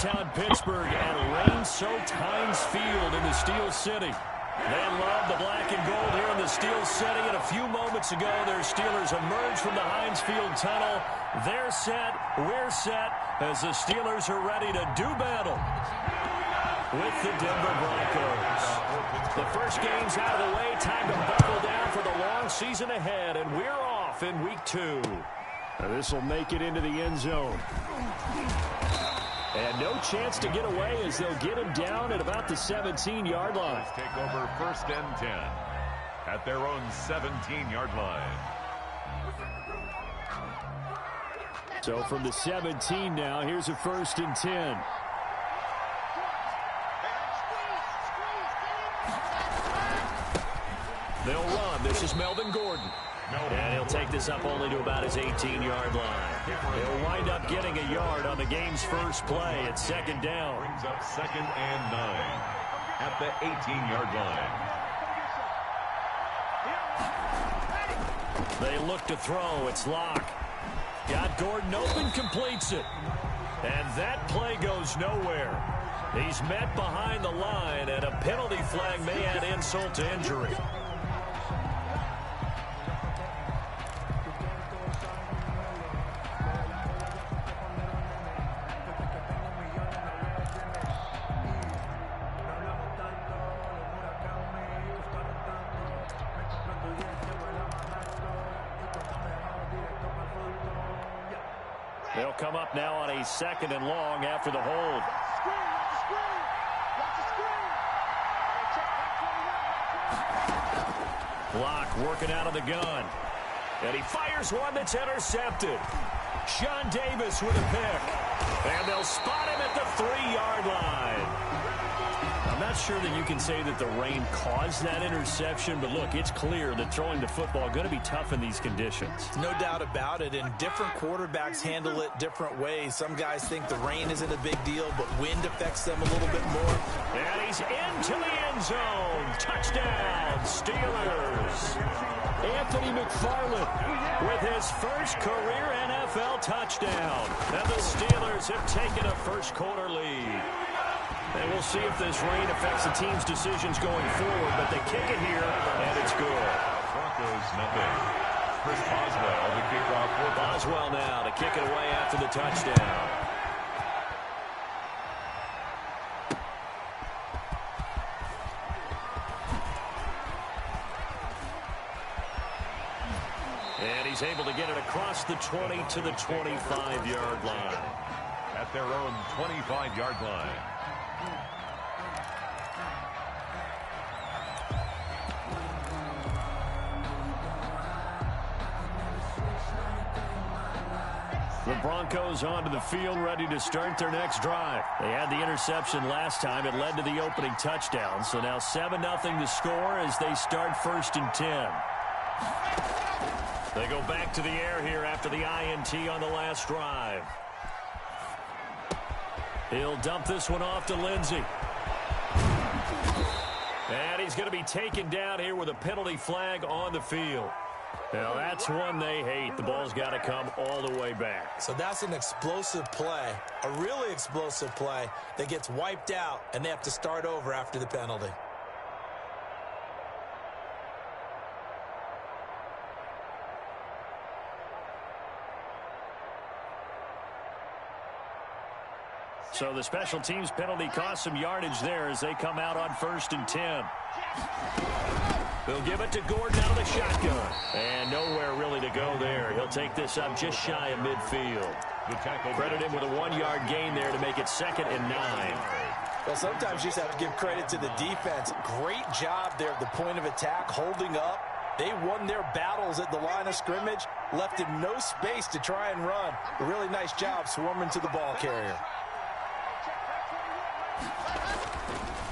downtown Pittsburgh at rain-soaked Heinz Field in the Steel City. They love the black and gold here in the Steel City, and a few moments ago, their Steelers emerged from the Heinz Field tunnel. They're set, we're set, as the Steelers are ready to do battle with the Denver Broncos. The first game's out of the way, time to buckle down for the long season ahead, and we're off in Week 2. This will make it into the end zone. And no chance to get away as they'll get him down at about the 17-yard line. Take over 1st and 10 at their own 17-yard line. So from the 17 now, here's a 1st and 10. They'll run. This is Melvin Gordon. And he'll take this up only to about his 18-yard line. He'll wind up getting a yard on the game's first play at 2nd down. Brings up 2nd and 9 at the 18-yard line. They look to throw. It's Locke. Got Gordon open, completes it. And that play goes nowhere. He's met behind the line, and a penalty flag may add insult to injury. They'll come up now on a 2nd and long after the hold. Locke working out of the gun. And he fires one that's intercepted. Sean Davis with a pick. And they'll spot him at the 3-yard line. I'm not sure that you can say that the rain caused that interception, but look, it's clear that throwing the football is going to be tough in these conditions. No doubt about it, and different quarterbacks handle it different ways. Some guys think the rain isn't a big deal, but wind affects them a little bit more. And he's into the end zone. Touchdown, Steelers. Anthony McFarland with his first career NFL touchdown. And the Steelers have taken a first-quarter lead. And we'll see if this rain affects the team's decisions going forward, but they kick it here, and it's good. Broncos nothing. Chris Boswell, the kickoff for Boswell now to kick it away after the touchdown. And he's able to get it across the 20 to the 25-yard line. At their own 25-yard line. The Broncos onto the field, ready to start their next drive. They had the interception last time. It led to the opening touchdown. So now 7-0 to score as they start 1st and 10. They go back to the air here after the INT on the last drive. He'll dump this one off to Lindsey. And he's going to be taken down here with a penalty flag on the field. Now, that's one they hate. The ball's got to come all the way back. So that's an explosive play, a really explosive play that gets wiped out, and they have to start over after the penalty. So the special teams penalty cost some yardage there as they come out on 1st and 10. They'll give it to Gordon out of the shotgun. And nowhere really to go there. He'll take this up just shy of midfield. Credit him with a 1-yard gain there to make it 2nd and 9. Well, sometimes you just have to give credit to the defense. Great job there at the point of attack, holding up. They won their battles at the line of scrimmage, left him no space to try and run. A really nice job swarming to the ball carrier.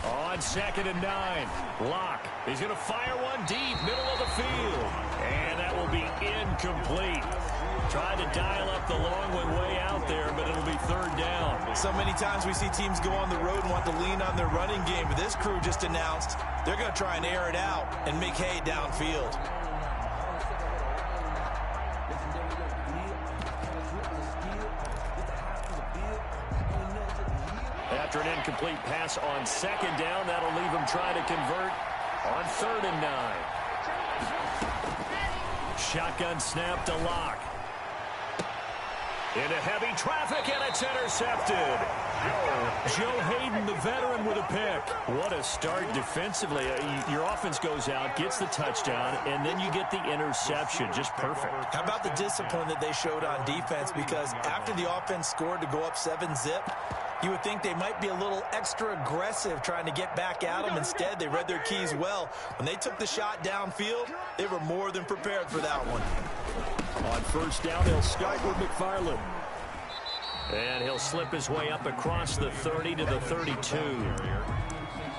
On 2nd and 9, Locke. He's going to fire one deep, middle of the field. And that will be incomplete. Tried to dial up the long one way out there, but it'll be 3rd down. So many times we see teams go on the road and want to lean on their running game, but this crew just announced they're going to try and air it out and make hay downfield. After an incomplete pass on second down, that'll leave him trying to convert on 3rd and 9. Shotgun snap to Locke. Into heavy traffic, and it's intercepted. Joe Hayden, the veteran, with a pick. What a start defensively. Your offense goes out, gets the touchdown, and then you get the interception. Just perfect. How about the discipline that they showed on defense? Because after the offense scored to go up 7-zip, you would think they might be a little extra aggressive trying to get back at them. Instead, they read their keys well. When they took the shot downfield, they were more than prepared for that one. On 1st down, they'll start with McFarland. And he'll slip his way up across the 30 to the 32.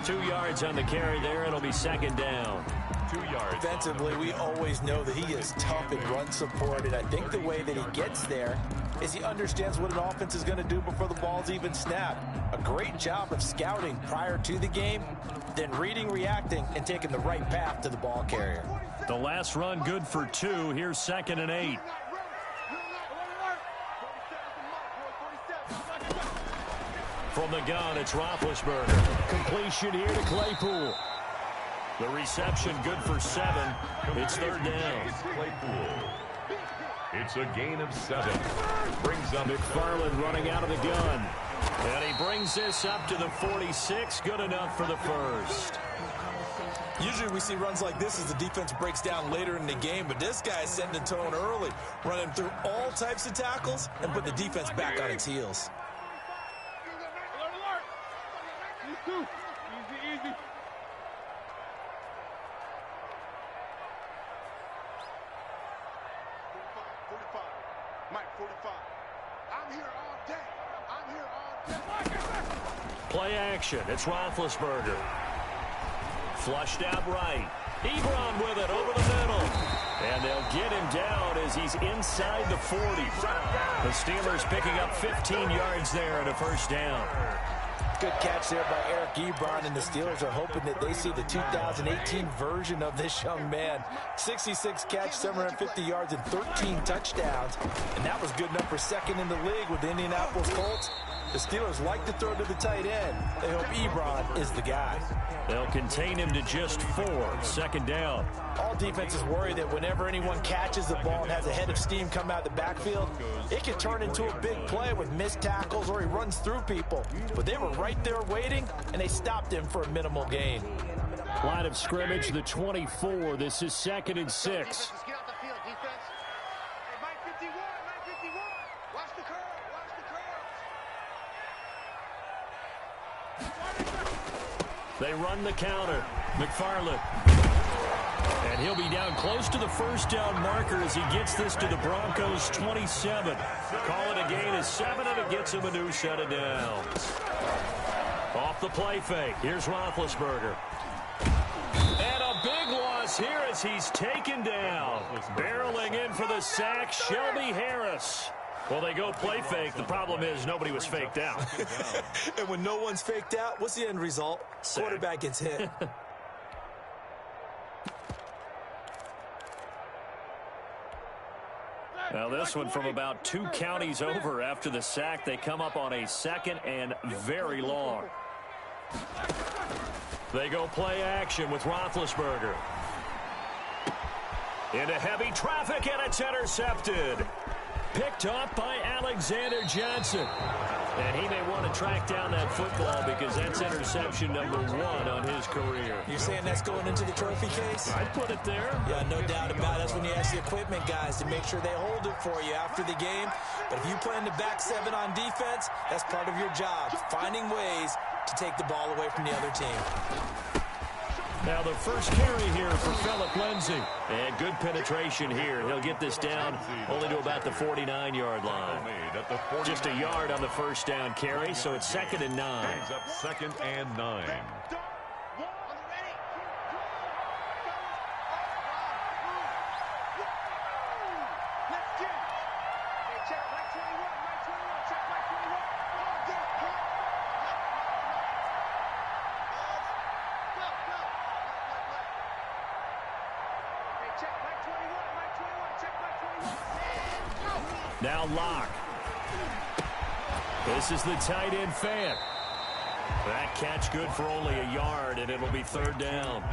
2 yards on the carry there. It'll be 2nd down. 2 yards. Defensively, we always know that he is tough in run support, and I think the way that he gets there is he understands what an offense is going to do before the ball's even snapped. A great job of scouting prior to the game, then reading, reacting, and taking the right path to the ball carrier. The last run good for 2. Here's 2nd and 8. From the gun, it's Roethlisberger. Completion here to Claypool. The reception good for 7. It's 3rd down. Claypool. It's a gain of 7. Brings up McFarland running out of the gun. And he brings this up to the 46. Good enough for the first. Usually we see runs like this as the defense breaks down later in the game, but this guy is setting the tone early, running through all types of tackles and put the defense back on its heels. Easy. Mike, 45. I'm here all day. Play action. It's Roethlisberger. Flushed out right. Ebron with it over the middle. And they'll get him down as he's inside the 40. The Steelers picking up 15 yards there and a 1st down. Good catch there by Eric Ebron, and the Steelers are hoping that they see the 2018 version of this young man. 66 catch, 750 yards, and 13 touchdowns. And that was good enough for 2nd in the league with the Indianapolis Colts. The Steelers like to throw to the tight end. They hope Ebron is the guy. They'll contain him to just 4. 2nd down. All defenses worry that whenever anyone catches the ball and has a head of steam come out of the backfield, it can turn into a big play with missed tackles or he runs through people. But they were right there waiting, and they stopped him for a minimal gain. Line of scrimmage, the 24. This is 2nd and 6. They run the counter. McFarland. And he'll be down close to the 1st down marker as he gets this to the Broncos 27. Call it a gain of 7, and it gets him a new set of downs. Off the play fake. Here's Roethlisberger. And a big loss here as he's taken down. Barreling in for the sack, Shelby Harris. Well, they go play fake. The problem is nobody was faked out. And when no one's faked out, what's the end result? Sack. Quarterback gets hit. Now this one from about 2 counties over after the sack. They come up on a 2nd and very long. They go play action with Roethlisberger. Into heavy traffic, and it's intercepted. Picked off by Alexander Johnson. And he may want to track down that football because that's interception number 1 on his career. You're saying that's going into the trophy case? I'd put it there. Yeah, no doubt about it. That's when you ask the equipment guys to make sure they hold it for you after the game. But if you play in the back 7 on defense, that's part of your job, finding ways to take the ball away from the other team. Now the first carry here for Phillip Lindsay. And good penetration here. He'll get this down only to about the 49-yard line. Just a yard on the 1st down carry, so it's 2nd and 9. Brings up 2nd and 9. Now Locke. This is the tight end fan. That catch good for only a yard, and it'll be third down.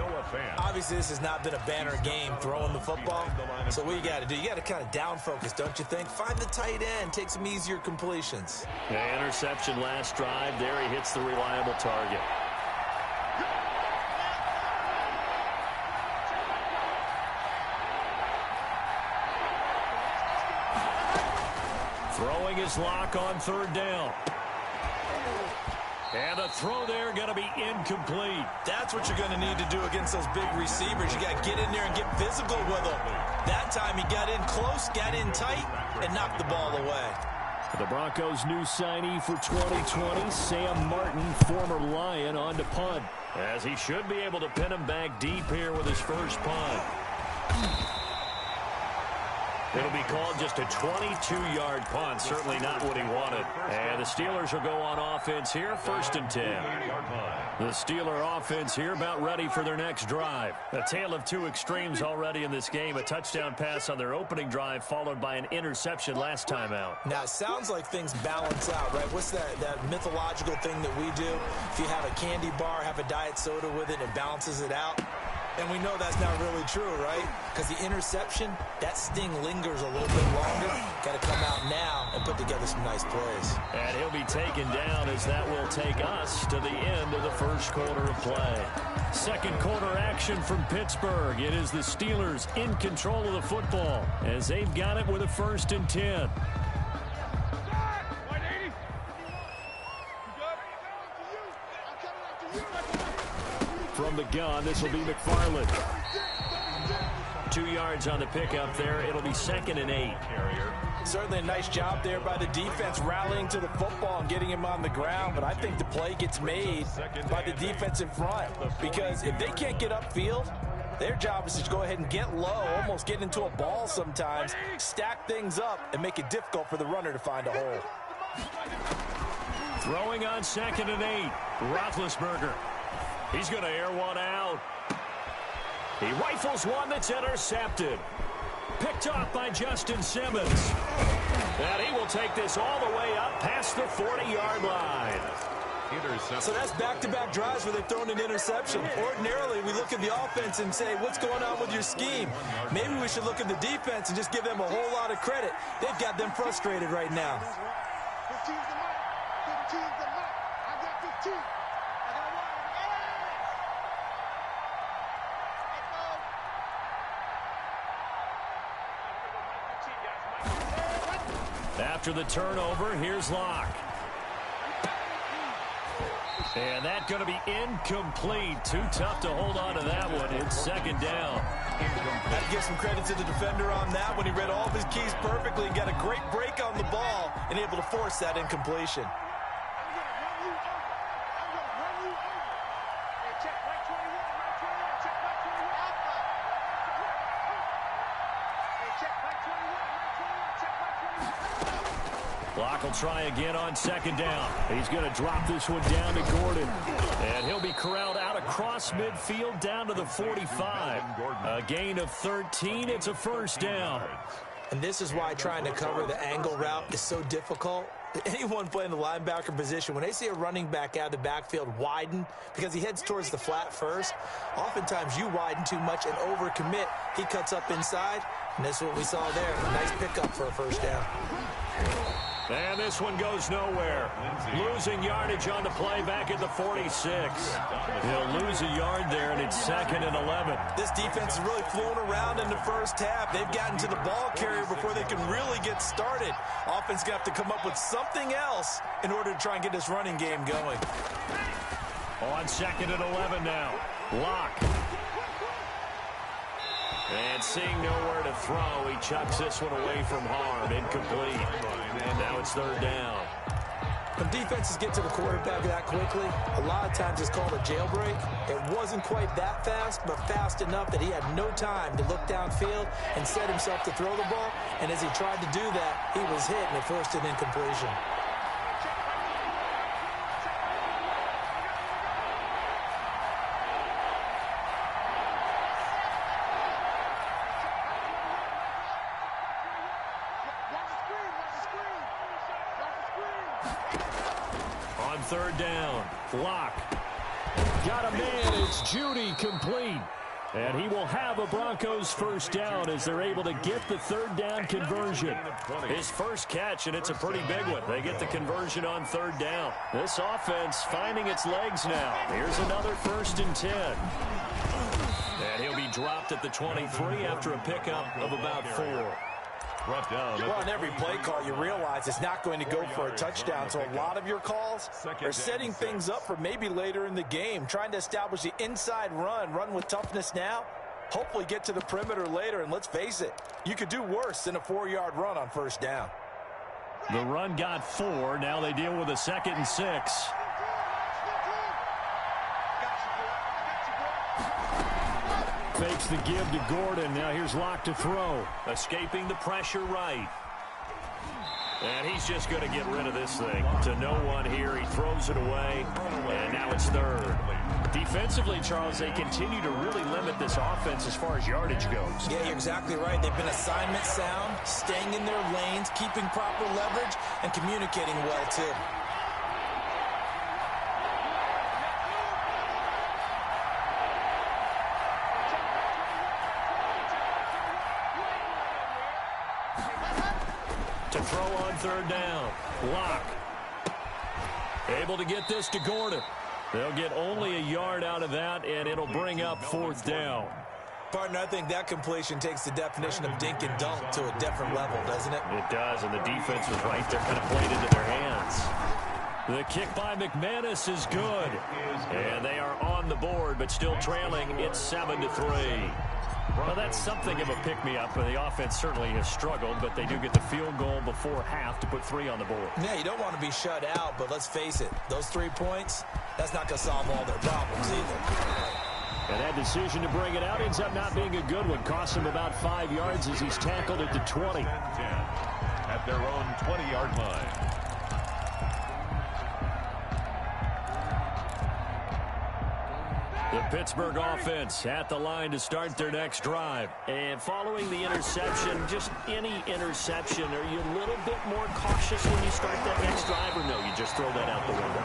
Obviously, this has not been a banner game throwing the football. So what you got to do, you got to kind of down focus, don't you think? Find the tight end, take some easier completions. The interception last drive. There he hits the reliable target. Throwing his lock on third down. And the throw there going to be incomplete. That's what you're going to need to do against those big receivers. You got to get in there and get physical with them. That time he got in close, got in tight, and knocked the ball away. The Broncos' new signee for 2020, Sam Martin, former Lion, on to punt, as he should be able to pin him back deep here with his first punt. It'll be called just a 22-yard punt. Certainly not what he wanted. And the Steelers will go on offense here, 1st and 10. The Steeler offense here about ready for their next drive. A tale of two extremes already in this game. A touchdown pass on their opening drive, followed by an interception last time out. Now, it sounds like things balance out, right? What's that mythological thing that we do? If you have a candy bar, have a diet soda with it, it balances it out. And we know that's not really true, right? Because the interception, that sting lingers a little bit longer. Got to come out now and put together some nice plays. And he'll be taken down as that will take us to the end of the first quarter of play. Second quarter action from Pittsburgh. It is the Steelers in control of the football as they've got it with a 1st and 10. From the gun, this will be McFarland. 2 yards on the pickup there. It'll be 2nd and 8. Certainly a nice job there by the defense rallying to the football and getting him on the ground. But I think the play gets made by the defense in front. Because if they can't get upfield, their job is to go ahead and get low, almost get into a ball sometimes, stack things up, and make it difficult for the runner to find a hole. Throwing on 2nd and 8. Roethlisberger. He's going to air one out. He rifles one that's intercepted. Picked off by Justin Simmons. And he will take this all the way up past the 40-yard line. So that's back-to-back drives where they've thrown an interception. Ordinarily, we look at the offense and say, what's going on with your scheme? Maybe we should look at the defense and just give them a whole lot of credit. They've got them frustrated right now. 15's the mic. 15's the mic. I got 15. After the turnover, here's Locke. And that's going to be incomplete. Too tough to hold on to that one. It's 2nd down. Had to give some credit to the defender on that when he read all of his keys perfectly and got a great break on the ball and able to force that incompletion. Locke will try again on 2nd down. He's going to drop this one down to Gordon. And he'll be corralled out across midfield down to the 45. A gain of 13. It's a 1st down. And this is why trying to cover the angle route is so difficult. Anyone playing the linebacker position, when they see a running back out of the backfield widen, because he heads towards the flat first, oftentimes you widen too much and overcommit. He cuts up inside, and that's what we saw there. A nice pickup for a 1st down. And this one goes nowhere. Losing yardage on the play back at the 46. He'll lose a yard there, and it's 2nd and 11. This defense is really flown around in the first half. They've gotten to the ball carrier before they can really get started. Offense going to have to come up with something else in order to try and get this running game going. On 2nd and 11 now. Locke. And seeing nowhere to throw, he chucks this one away from harm. Incomplete. And now it's 3rd down. When defenses get to the quarterback that quickly, a lot of times it's called a jailbreak. It wasn't quite that fast, but fast enough that he had no time to look downfield and set himself to throw the ball. And as he tried to do that, he was hit, and it forced an incompletion. third down. Lock. Got a man. It's Judy complete. And he will have a Broncos first down as they're able to get the third down conversion. His first catch, and it's a pretty big one. They get the conversion on third down. This offense finding its legs now. Here's another 1st and 10. And he'll be dropped at the 23 after a pickup of about 4. Well, on every play call, you realize it's not going to go for a touchdown. So a lot of your calls are setting things up for maybe later in the game, trying to establish the inside run with toughness now, hopefully get to the perimeter later. And let's face it, you could do worse than a 4-yard run on first down. The run got 4. Now they deal with a 2nd and 6. Fakes the give to Gordon. Now here's Locke to throw. Escaping the pressure right. And he's just going to get rid of this thing. To no one here. He throws it away. And now it's 3rd. Defensively, Charles, they continue to really limit this offense as far as yardage goes. Yeah, you're exactly right. They've been assignment sound, staying in their lanes, keeping proper leverage, and communicating well, too. To throw on third down. Lock. Able to get this to Gordon. They'll get only a yard out of that, and it'll bring up 4th down. Partner, I think that completion takes the definition of dink and dunk to a different level, doesn't it? It does, and the defense was right there, kind of played into their hands. The kick by McManus is good. And they are on the board, but still trailing. It's 7-3. Well, that's something of a pick-me-up. The offense certainly has struggled, but they do get the field goal before half to put 3 on the board. Yeah, you don't want to be shut out, but let's face it, those 3 points, that's not going to solve all their problems either. And that decision to bring it out ends up not being a good one. Costs him about 5 yards as he's tackled at the 20. At their own 20-yard line. The Pittsburgh offense at the line to start their next drive. And following the interception, just any interception, are you a little bit more cautious when you start that next drive, or no, you just throw that out the window?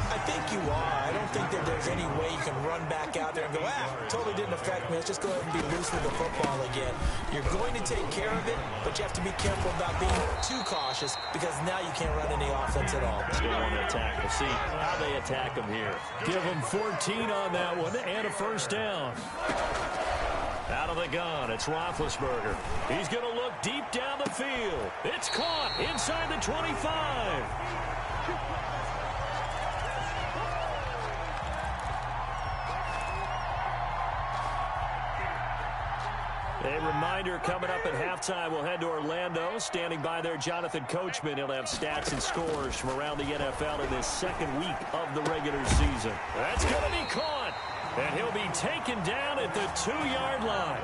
I think you are. I don't think that there's any way you can run back out there and go, totally didn't affect me. Let's just go ahead and be loose with the football again. You're going to take care of it, but you have to be careful about being too cautious because now you can't run any offense at all. Still want to attack. We'll see how they attack them here. Give them 14 on that one and a first down. Out of the gun, it's Roethlisberger. He's going to look deep down the field. It's caught inside the 25. A reminder coming up at halftime, we'll head to Orlando. Standing by there, Jonathan Coachman. He'll have stats and scores from around the NFL in this 2nd week of the regular season. That's going to be caught. And he'll be taken down at the 2-yard line.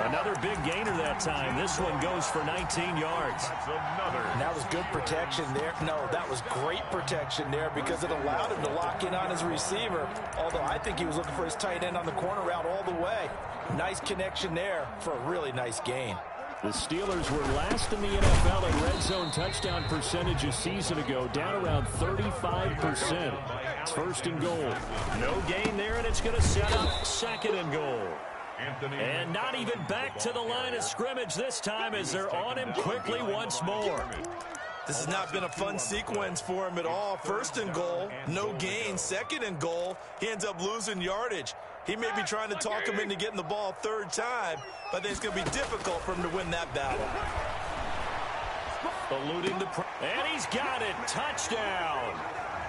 Another big gainer that time. This one goes for 19 yards. And that was good protection there. No, that was great protection there because it allowed him to lock in on his receiver. Although I think he was looking for his tight end on the corner route all the way. Nice connection there for a really nice gain. The Steelers were last in the NFL in red zone touchdown percentage a season ago, down around 35%. It's 1st and goal. No gain there, and it's going to set up 2nd and goal. And not even back to the line of scrimmage this time as they're on him quickly once more. This has not been a fun sequence for him at all. 1st and goal, no gain. 2nd and goal, he ends up losing yardage. He may be trying to talk him into getting the ball 3rd time, but I think it's going to be difficult for him to win that battle. Eluding the and he's got it. Touchdown.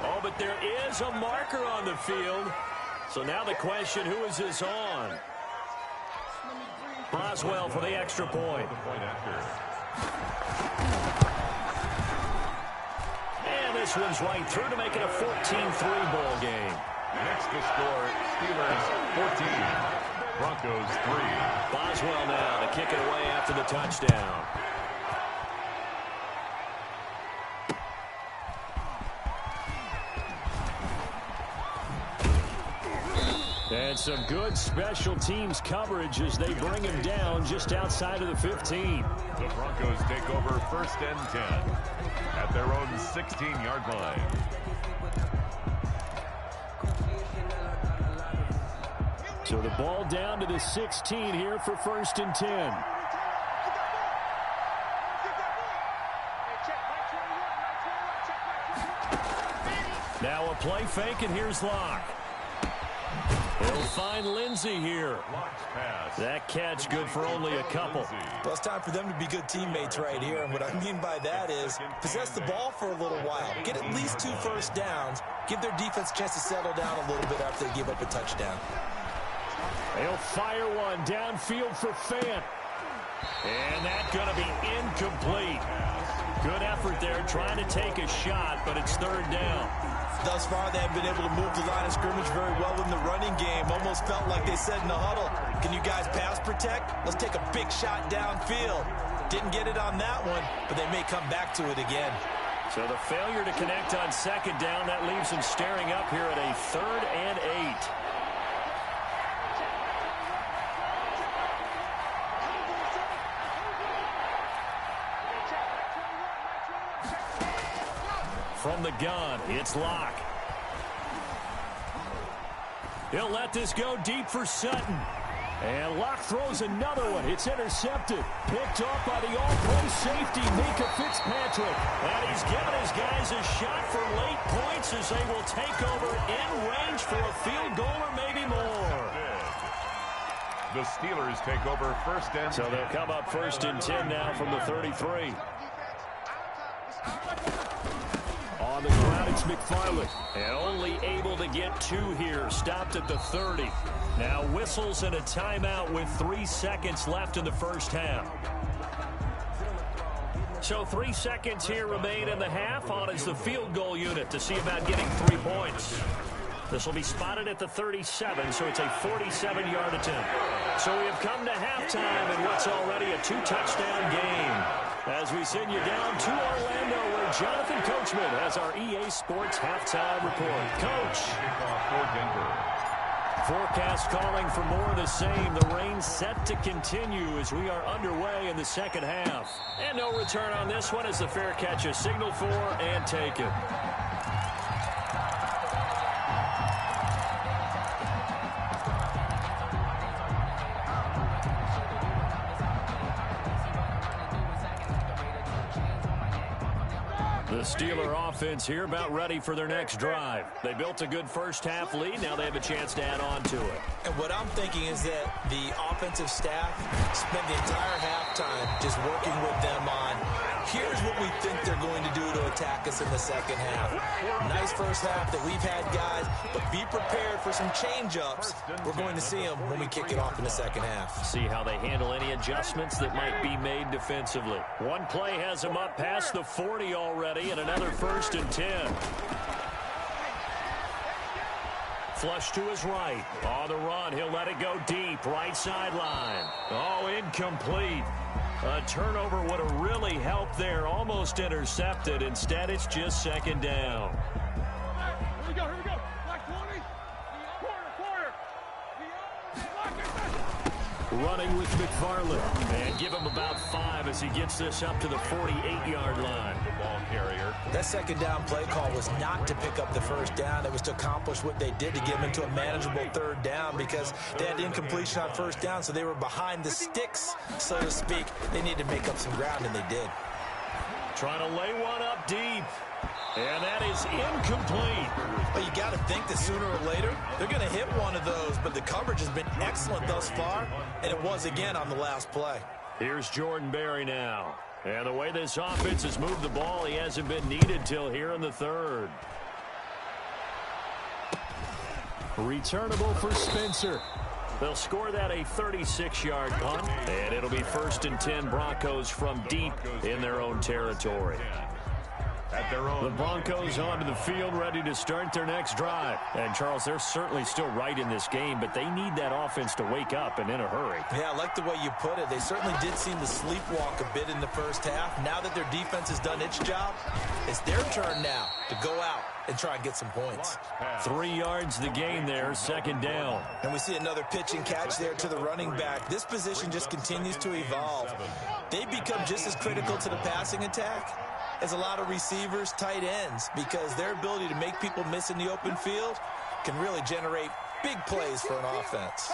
Oh, but there is a marker on the field. So now the question, who is this on? Boswell for the extra point. And this one's right through to make it a 14-3 ball game. Next to score, Steelers 14, Broncos 3. Boswell now to kick it away after the touchdown. And some good special teams coverage as they bring him down just outside of the 15. The Broncos take over 1st and 10 at their own 16-yard line. So the ball down to the 16 here for 1st and 10. Now a play fake, and here's Locke. He'll find Lindsey here. That catch good for only a couple. Well, it's time for them to be good teammates right here. And what I mean by that is possess the ball for a little while. Get at least 2 first downs. Give their defense a chance to settle down a little bit after they give up a touchdown. They'll fire one downfield for Fant. And that's going to be incomplete. Good effort there trying to take a shot, but it's 3rd down. Thus far, they have been able to move the line of scrimmage very well in the running game. Almost felt like they said in the huddle, can you guys pass protect? Let's take a big shot downfield. Didn't get it on that one, but they may come back to it again. So the failure to connect on 2nd down, that leaves them staring up here at a 3rd and 8. From the gun, it's Locke. He'll let this go deep for Sutton. And Locke throws another one. It's intercepted. Picked off by the all-pro safety, Mika Fitzpatrick. And he's given his guys a shot for late points as they will take over in range for a field goal or maybe more. The Steelers take over 1st and 10. So they'll come up 1st and 10 now from the 33. On the ground, it's McFarland. And only able to get 2 here. Stopped at the 30. Now whistles and a timeout with 3 seconds left in the 1st half. So 3 seconds here remain in the half. On is the field goal unit to see about getting 3 points. This will be spotted at the 37, so it's a 47-yard attempt. So we have come to halftime in what's already a 2-touchdown game. As we send you down to Orlando, where Jonathan Coachman has our EA Sports halftime report. Coach. Forecast calling for more of the same. The rain set to continue as we are underway in the 2nd half. And no return on this one as the fair catch is signaled for and taken. The Steeler offense here about ready for their next drive. They built a good 1st half lead. Now they have a chance to add on to it. And what I'm thinking is that the offensive staff spent the entire halftime just working with them on, here's what we think they're going to do to attack us in the 2nd half. Nice 1st half that we've had, guys, but be prepared for some change-ups. We're going to see them when we kick it off in the 2nd half. See how they handle any adjustments that might be made defensively. One play has them up past the 40 already, and another 1st and 10. Flush to his right. On the run, he'll let it go deep. Right sideline. Oh, incomplete. A turnover would have really helped there. Almost intercepted. Instead, it's just 2nd down. Here we go. Black 20. Quarter. Running with McFarland. And give him about 5 as he gets this up to the 48-yard line. The ball carrier. That 2nd down play call was not to pick up the 1st down. It was to accomplish what they did to get them into a manageable 3rd down because they had incompletion on 1st down, so they were behind the sticks, so to speak. They needed to make up some ground, and they did. Trying to lay one up deep. And that is incomplete. But you got to think that sooner or later, they're going to hit one of those. But the coverage has been excellent thus far, and it was again on the last play. Here's Jordan Berry now. And the way this offense has moved the ball, he hasn't been needed till here in the 3rd. Returnable for Spencer. They'll score that a 36-yard punt, and it'll be 1st and 10 Broncos from deep in their own territory. At their own. The Broncos onto the field, ready to start their next drive. And, Charles, they're certainly still right in this game, but they need that offense to wake up and in a hurry. Yeah, I like the way you put it. They certainly did seem to sleepwalk a bit in the 1st half. Now that their defense has done its job, it's their turn now to go out and try and get some points. 3 yards the gain there, 2nd down. And we see another pitch and catch there to the running back. This position just continues to evolve. They become just as critical to the passing attack as a lot of receivers, tight ends, because their ability to make people miss in the open field can really generate Big plays for an offense.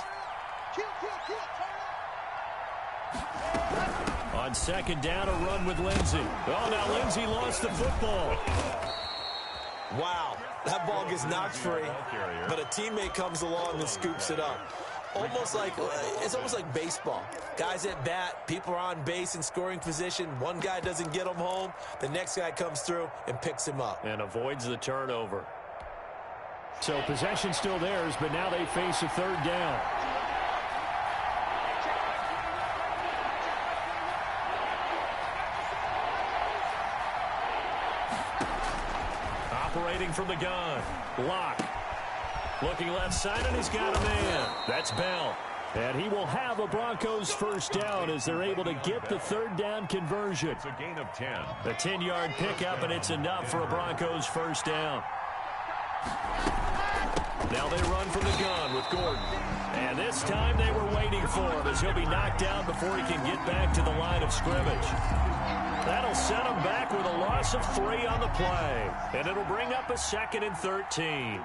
On second down, a run with Lindsey. Oh, now Lindsey lost the football. Wow, that ball gets knocked free, but a teammate comes along and scoops it up. It's almost like baseball. Guys at bat, people are on base in scoring position. One guy doesn't get him home. The next guy comes through and picks him up. And avoids the turnover. So possession still theirs, but now they face a third down. Operating from the gun. Lock. Looking left side, and he's got a man. That's Bell. And he will have a Broncos first down as they're able to get the third down conversion. It's a gain of 10. A 10-yard pickup, and it's enough for a Broncos first down. Now they run from the gun with Gordon. And this time they were waiting for him as he'll be knocked down before he can get back to the line of scrimmage. That'll set him back with a loss of 3 on the play. And it'll bring up a 2nd and 13.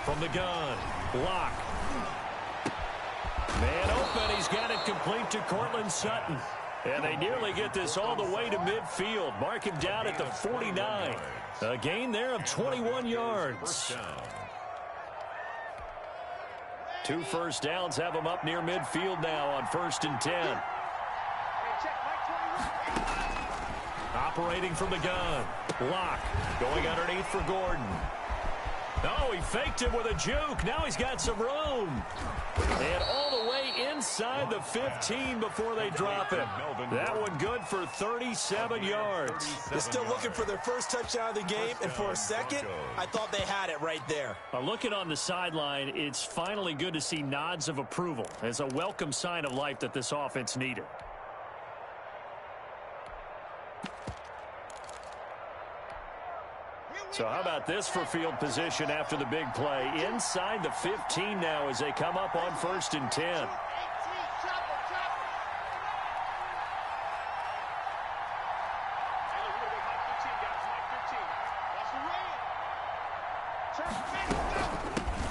From the gun, Lock. Man open, he's got it complete to Cortland Sutton. And they nearly get this all the way to midfield. Mark him down at the 49. A gain there of 21 yards. 2 first downs have him up near midfield now on 1st and 10. Operating from the gun. Lock going underneath for Gordon. Oh, he faked him with a juke. Now he's got some room. And all the way inside the 15 before they drop him. That one good for 37 yards. They're still looking for their first touchdown of the game, and for a second, I thought they had it right there. Looking on the sideline, it's finally good to see nods of approval. It's a welcome sign of life that this offense needed. So how about this for field position after the big play? Inside the 15 now as they come up on 1st and 10.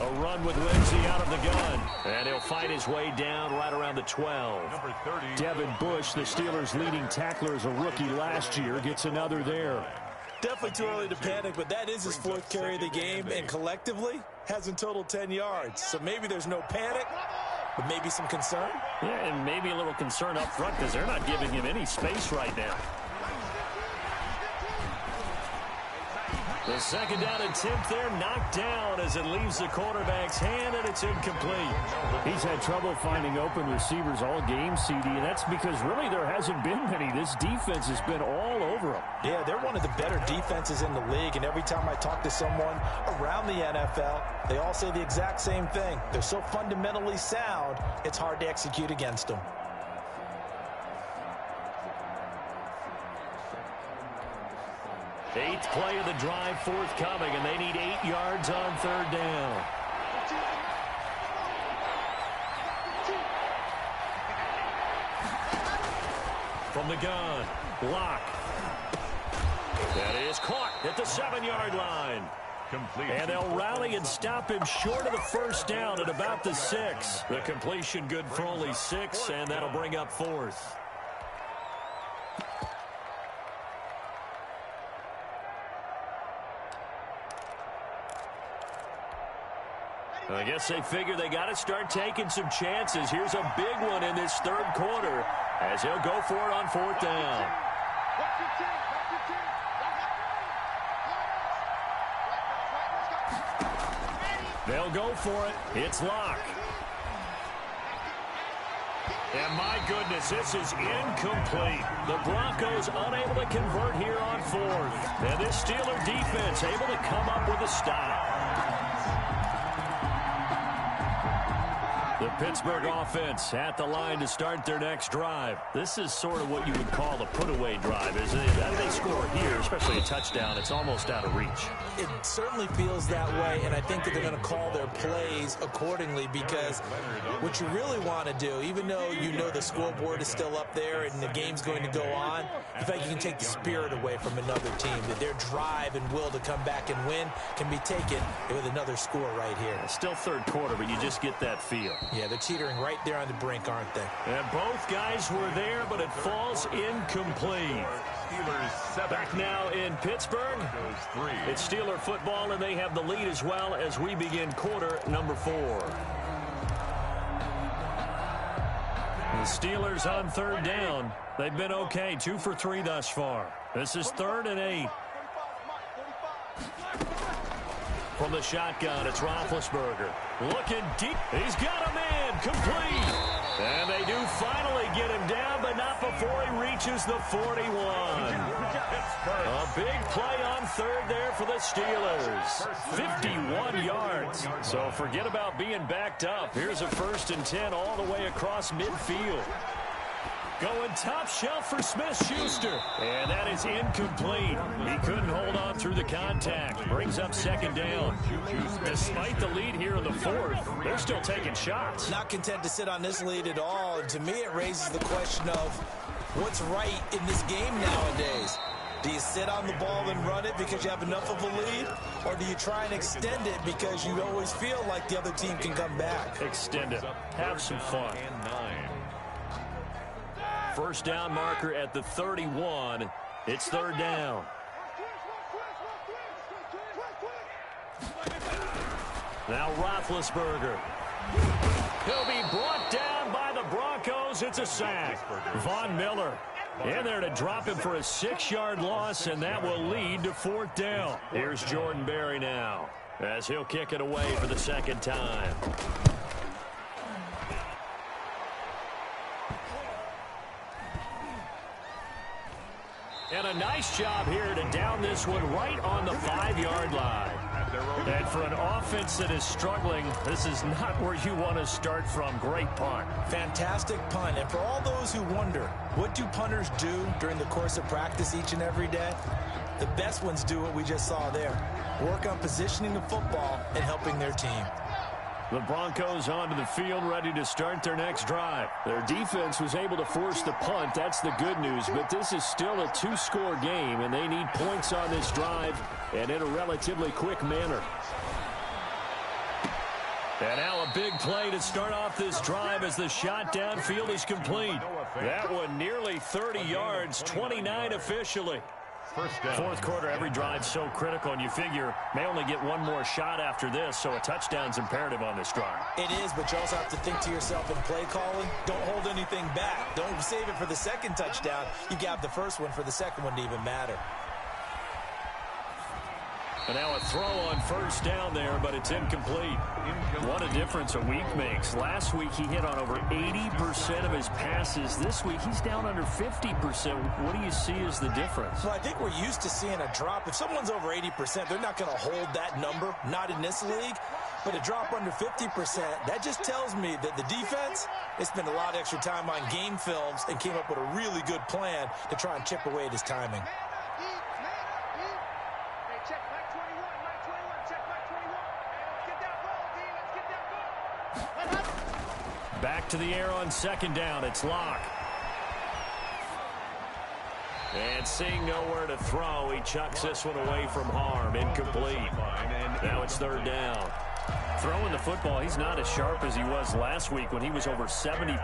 A run with Lindsey out of the gun. And he'll fight his way down right around the 12. Number 30. Devin Bush, the Steelers' leading tackler as a rookie last year, gets another there. Definitely too early to panic, but that is his 4th carry of the game, and collectively has in total 10 yards. So maybe there's no panic, but maybe some concern. Yeah, and maybe a little concern up front because they're not giving him any space right now. The 2nd down attempt there knocked down as it leaves the quarterback's hand, and it's incomplete. He's had trouble finding open receivers all game, CD, and that's because really there hasn't been many. This defense has been all over him. Yeah, they're one of the better defenses in the league, and every time I talk to someone around the NFL, they all say the exact same thing. They're so fundamentally sound, it's hard to execute against them. Eighth play of the drive forthcoming, and they need 8 yards on 3rd down. From the gun, Lock. That is caught at the 7-yard line. Complete. And they'll rally and stop him short of the first down at about the 6. The completion good for only 6, and that'll bring up 4th. I guess they figure they got to start taking some chances. Here's a big one in this 3rd quarter as he'll go for it on 4th down. They'll go for it. It's Lock. And my goodness, this is incomplete. The Broncos unable to convert here on 4th. And this Steeler defense able to come up with a stop. The Pittsburgh offense at the line to start their next drive. This is sort of what you would call a put-away drive, isn't it? As they score here, especially a touchdown, it's almost out of reach. It certainly feels that way, and I think that they're going to call their plays accordingly, because what you really want to do, even though you know the scoreboard is still up there and the game's going to go on, in fact, you can take the spirit away from another team, that their drive and will to come back and win can be taken with another score right here. Still third quarter, but you just get that feel. Yeah, they're teetering right there on the brink, aren't they? And both guys were there, but it falls incomplete. Back now in Pittsburgh. It's Steeler football, and they have the lead as well as we begin quarter number 4. The Steelers on third down. They've been okay, 2 for 3 thus far. This is 3rd and 8. From the shotgun, it's Roethlisberger. Looking deep. He's got him in. Complete. And they do finally get him down, but not before he reaches the 41. A big play on third there for the Steelers. 51 yards. So forget about being backed up. Here's a 1st and 10 all the way across midfield. Going top shelf for Smith-Schuster. And that is incomplete. He couldn't hold on through the contact. Brings up 2nd down. Despite the lead here in the 4th, they're still taking shots. Not content to sit on this lead at all. And to me, it raises the question of what's right in this game nowadays. Do you sit on the ball and run it because you have enough of a lead? Or do you try and extend it because you always feel like the other team can come back? Extend it. Have some fun. 1st down marker at the 31. It's 3rd down. Now Roethlisberger. He'll be brought down by the Broncos. It's a sack. Von Miller in there to drop him for a 6-yard loss, and that will lead to 4th down. Here's Jordan Berry now as he'll kick it away for the 2nd time. And a nice job here to down this one right on the 5-yard line. And for an offense that is struggling, this is not where you want to start from. Great punt. Fantastic punt. And for all those who wonder, what do punters do during the course of practice each and every day? The best ones do what we just saw there. Work on positioning the football and helping their team. The Broncos onto the field, ready to start their next drive. Their defense was able to force the punt. That's the good news. But this is still a 2-score game, and they need points on this drive and in a relatively quick manner. And now a big play to start off this drive as the shot downfield is complete. That one nearly 30 yards, 29 officially. 4th quarter, every drive so critical, and you figure may only get one more shot after this, so a touchdown's imperative on this drive. It is, but you also have to think to yourself in play calling, don't hold anything back. Don't save it for the 2nd touchdown. You got the 1st one for the 2nd one to even matter. And now a throw on 1st down there, but it's incomplete. What a difference a week makes. Last week he hit on over 80% of his passes. This week he's down under 50%. What do you see as the difference? Well, I think we're used to seeing a drop. If someone's over 80%, they're not going to hold that number, not in this league. But a drop under 50%, that just tells me that the defense, they spent a lot of extra time on game films and came up with a really good plan to try and chip away at his timing. Back to the air on 2nd down. It's Locke. And seeing nowhere to throw, he chucks this one away from harm. Incomplete. Now it's 3rd down. Throwing the football, he's not as sharp as he was last week when he was over 70%.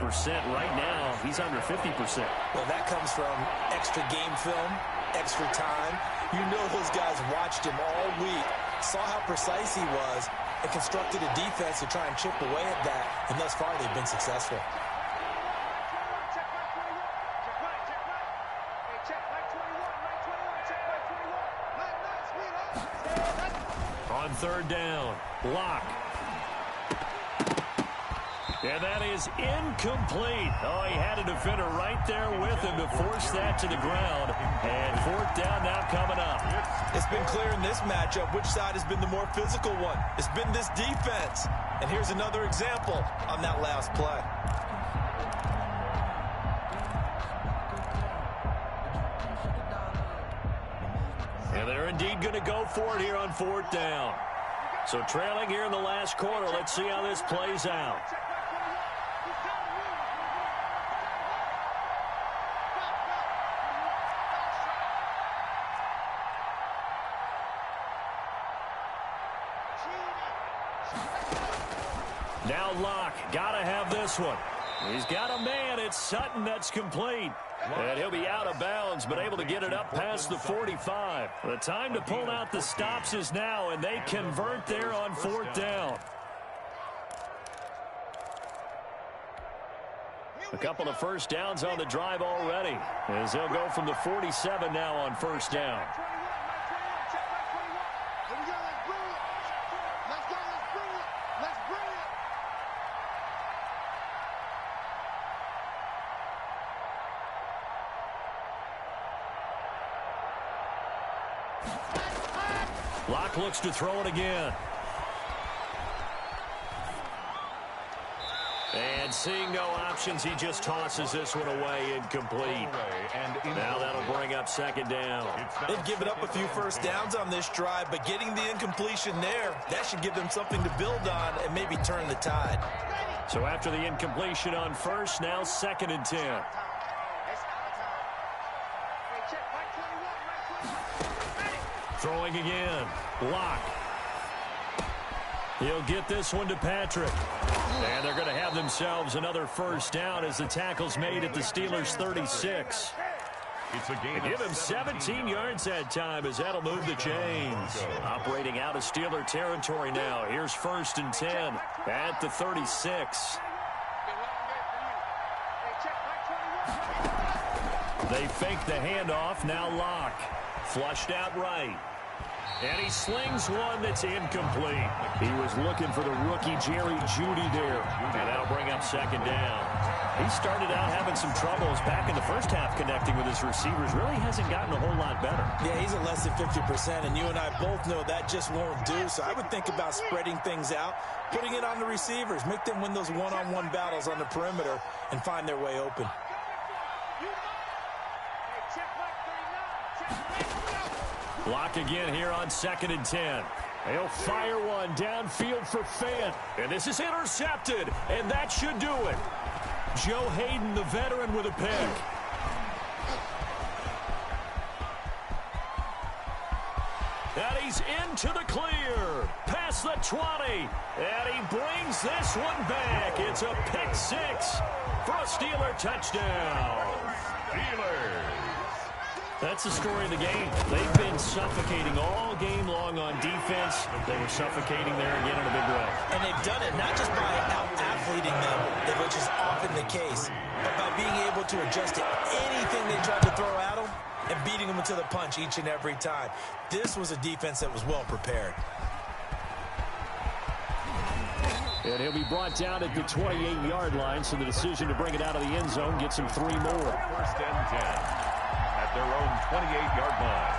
Right now, he's under 50%. Well, that comes from extra game film, extra time. You know those guys watched him all week, saw how precise he was, and constructed a defense to try and chip away at that, and thus far they've been successful. On 3rd down, Locke. And that is incomplete. Oh, he had a defender right there with him to force that to the ground. And fourth down now coming up. It's been clear in this matchup which side has been the more physical one. It's been this defense. And here's another example on that last play. And they're indeed going to go for it here on fourth down. So trailing here in the last quarter. Let's see how this plays out. Now Locke, got to have this one. He's got a man. It's Sutton that's complete. And he'll be out of bounds, but able to get it up past the 45. The time to pull out the stops is now, and they convert there on fourth down. A couple of first downs on the drive already, as they'll go from the 47 now on first down. Locke looks to throw it again. And seeing no options, he just tosses this one away, incomplete. Now that'll bring up second down. They've given up a few first downs on this drive, but getting the incompletion there, that should give them something to build on and maybe turn the tide. So after the incompletion on first, now second and 10. Throwing again. Locke. He'll get this one to Patrick. And they're going to have themselves another first down as the tackle's made at the Steelers' 36. They give him 17 yards that time as that'll move the chains. Operating out of Steeler territory now. Here's first and 10 at the 36. They fake the handoff. Now Locke. Flushed out right. And he slings one that's incomplete. He was looking for the rookie Jerry Jeudy there. And that'll bring up second down. He started out having some troubles back in the first half connecting with his receivers. Really hasn't gotten a whole lot better. Yeah, he's at less than 50%, and you and I both know that just won't do. So I would think about spreading things out, putting it on the receivers, make them win those one-on-one battles on the perimeter and find their way open. Locke again here on second and 10. He'll fire one downfield for Fant. And this is intercepted. And that should do it. Joe Hayden, the veteran, with a pick. And he's into the clear. Past the 20. And he brings this one back. It's a pick six for a Steeler touchdown. Steelers. That's the story of the game. They've been suffocating all game long on defense. They were suffocating there again in a big way. And they've done it not just by out-athleting them, which is often the case, but by being able to adjust to anything they tried to throw at them and beating them into the punch each and every time. This was a defense that was well prepared. And he'll be brought down at the 28-yard line, so the decision to bring it out of the end zone gets him 3 more. First and 10. Their own 28-yard line.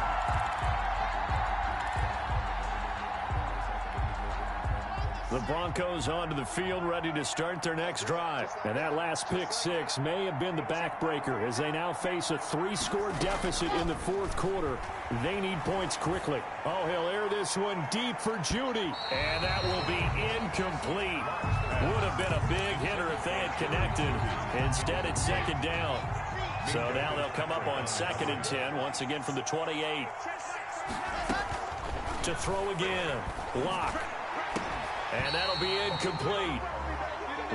The Broncos onto the field, ready to start their next drive. And that last pick six may have been the backbreaker as they now face a 3-score deficit in the fourth quarter. They need points quickly. Oh, he'll air this one deep for Jeudy. And that will be incomplete. Would have been a big hitter if they had connected. Instead, it's second down. So now they'll come up on second and 10, once again from the 28. To throw again. Locke. And that'll be incomplete.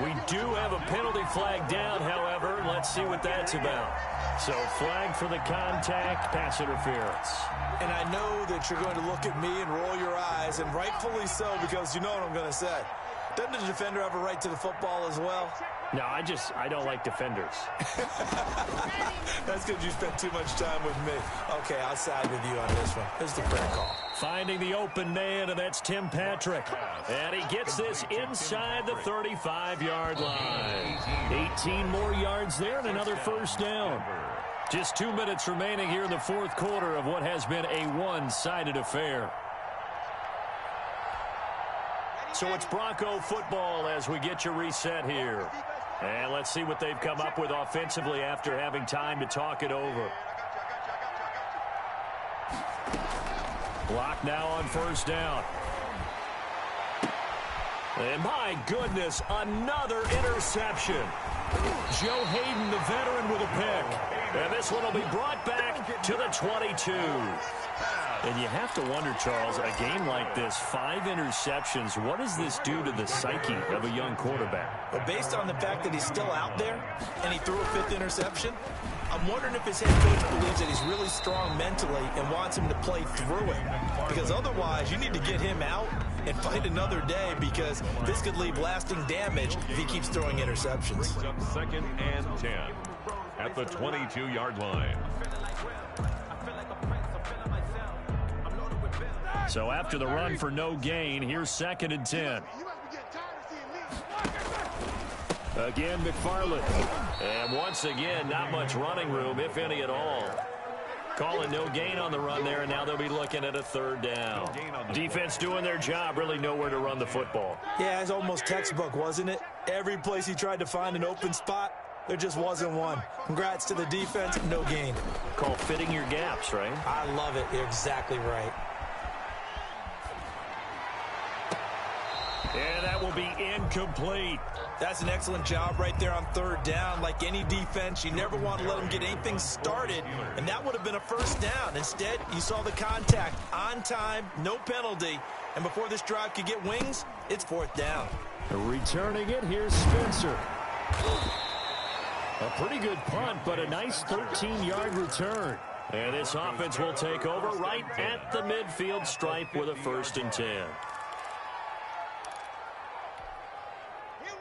We do have a penalty flag down, however. Let's see what that's about. So flag for the contact, pass interference. And I know that you're going to look at me and roll your eyes, and rightfully so, because you know what I'm going to say. Doesn't the defender have a right to the football as well? No, I don't like defenders. That's because you spent too much time with me. Okay, I'll side with you on this one. Here's the fair call. Finding the open man, and that's Tim Patrick. And he gets this inside the 35-yard line. 18 more yards there and another first down. Just 2 minutes remaining here in the fourth quarter of what has been a one-sided affair. So it's Bronco football as we get you reset here. And let's see what they've come up with offensively after having time to talk it over. Block now on first down. And my goodness, another interception. Joe Hayden, the veteran, with a pick. And this one will be brought back to the 22. And you have to wonder, Charles, a game like this, 5 interceptions, what does this do to the psyche of a young quarterback? Well, based on the fact that he's still out there and he threw a 5th interception, I'm wondering if his head coach believes that he's really strong mentally and wants him to play through it. Because otherwise, you need to get him out and fight another day, because this could leave lasting damage if he keeps throwing interceptions. Second and 10 at the 22-yard line. So after the run for no gain, here's second and 10. Again, McFarland. And once again, not much running room, if any at all. Calling no gain on the run there, and now they'll be looking at a third down. Defense doing their job, really nowhere to run the football. Yeah, it's almost textbook, wasn't it? Every place he tried to find an open spot, there just wasn't one. Congrats to the defense, no gain. Called fitting your gaps, right? I love it. You're exactly right. And that will be incomplete. That's an excellent job right there on third down. Like any defense, you never want to let them get anything started, and that would have been a first down. Instead, you saw the contact on time, no penalty, and before this drive could get wings, it's fourth down. Returning it, here's Spencer. A pretty good punt, but a nice 13-yard return. And this offense will take over right at the midfield stripe with a first and 10.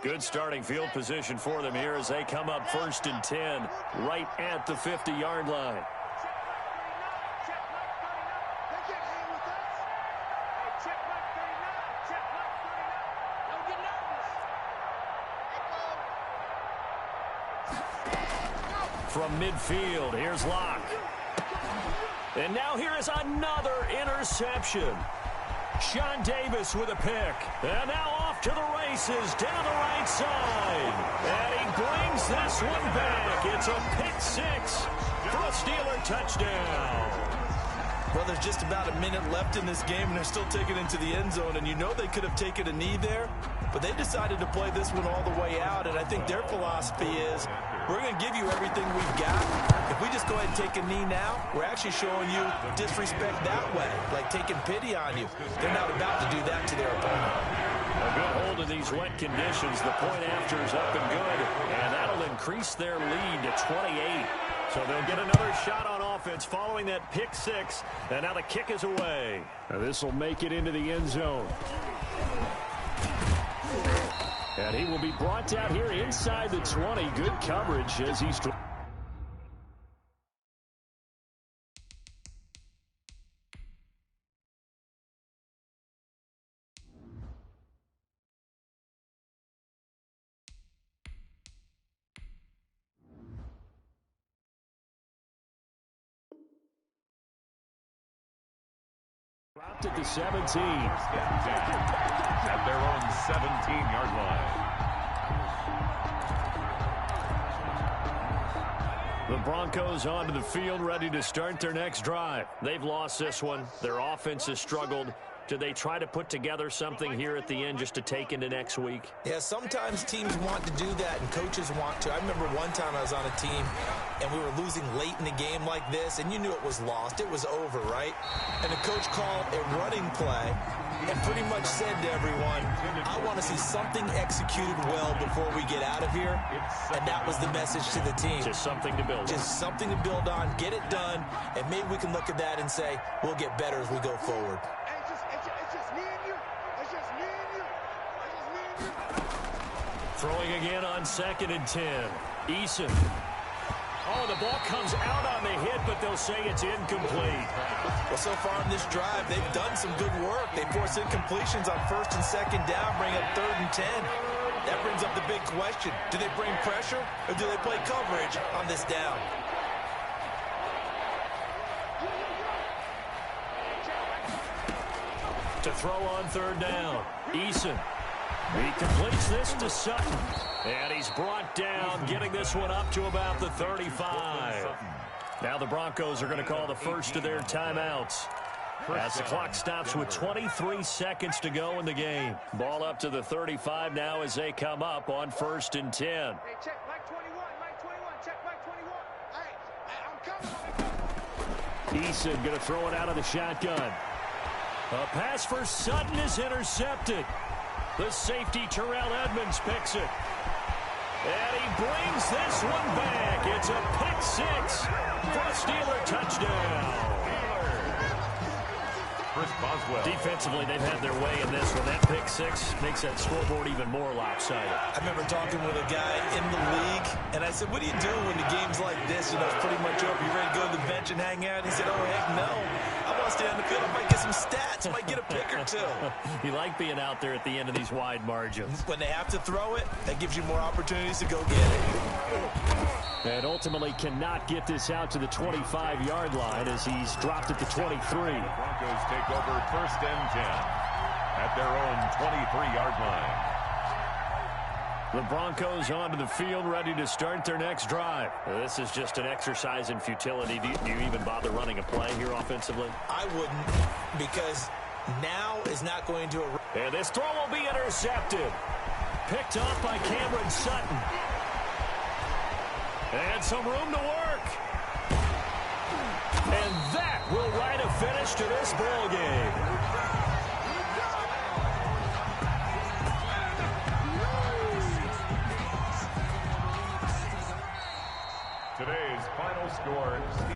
Good starting field position for them here as they come up first and 10 right at the 50-yard line. From midfield, here's Locke. And now here is another interception. Sean Davis with a pick. And now off to the races down the right side. And he brings this one back. It's a pick 6 for a Steeler touchdown. Well, there's just about a minute left in this game, and they're still taking it into the end zone. And you know they could have taken a knee there, but they decided to play this one all the way out. And I think their philosophy is, we're going to give you everything we've got. If we just go ahead and take a knee now, we're actually showing you disrespect that way, like taking pity on you. They're not about to do that to their opponent. A good hold in these wet conditions. The point after is up and good, and that'll increase their lead to 28. So they'll get another shot on offense following that pick 6, and now the kick is away. Now this will make it into the end zone. And he will be brought down here inside the 20. Good coverage as he's... Dropped at the 17. At their own 17-yard line. The Broncos onto the field, ready to start their next drive. They've lost this one. Their offense has struggled. Do they try to put together something here at the end just to take into next week? Yeah, sometimes teams want to do that and coaches want to. I remember one time I was on a team and we were losing late in a game like this, and you knew it was lost. It was over, right? And the coach called a running play and pretty much said to everyone, I want to see something executed well before we get out of here. And that was the message to the team. Just something to build on. Just something to build on, get it done, and maybe we can look at that and say, we'll get better as we go forward. It's just me and you. It's just me and you. It's just me and you. Throwing again on 2nd and 10. Eason. Oh, the ball comes out on the hit, but they'll say it's incomplete. Well, so far in this drive, they've done some good work. They force incompletions on 1st and 2nd down, bring up 3rd and 10. That brings up the big question. Do they bring pressure, or do they play coverage on this down? To throw on 3rd down. Eason. He completes this to Sutton. And he's brought down, getting this one up to about the 35. Now the Broncos are going to call the first of their timeouts, as the clock stops with 23 seconds to go in the game. Ball up to the 35 now as they come up on 1st and 10. Hey, check Mike 21, Mike 21, check Mike 21. Hey, I'm coming. Eason going to throw it out of the shotgun. A pass for Sutton is intercepted. The safety, Terrell Edmonds, picks it. And he brings this one back. It's a pick six for a Steeler touchdown. Chris Boswell. Defensively, they've had their way in this one. That pick six makes that scoreboard even more lopsided. I remember talking with a guy in the league, and I said, what do you do when the game's like this? You know, it's pretty much over. You ready to go to the bench and hang out? He said, oh, heck no. I want to stay on the field. I might get some stats. I might get a pick or two. You like being out there at the end of these wide margins. When they have to throw it, that gives you more opportunities to go get it. And ultimately cannot get this out to the 25-yard line as he's dropped at the 23. Broncos take over 1st and 10 at their own 23-yard line. The Broncos onto the field, ready to start their next drive. This is just an exercise in futility. Do you even bother running a play here offensively? I wouldn't, because now is not going to... And this throw will be intercepted. Picked off by Cameron Sutton. And some room to work. And that will write a finish to this ball game. Today's final score,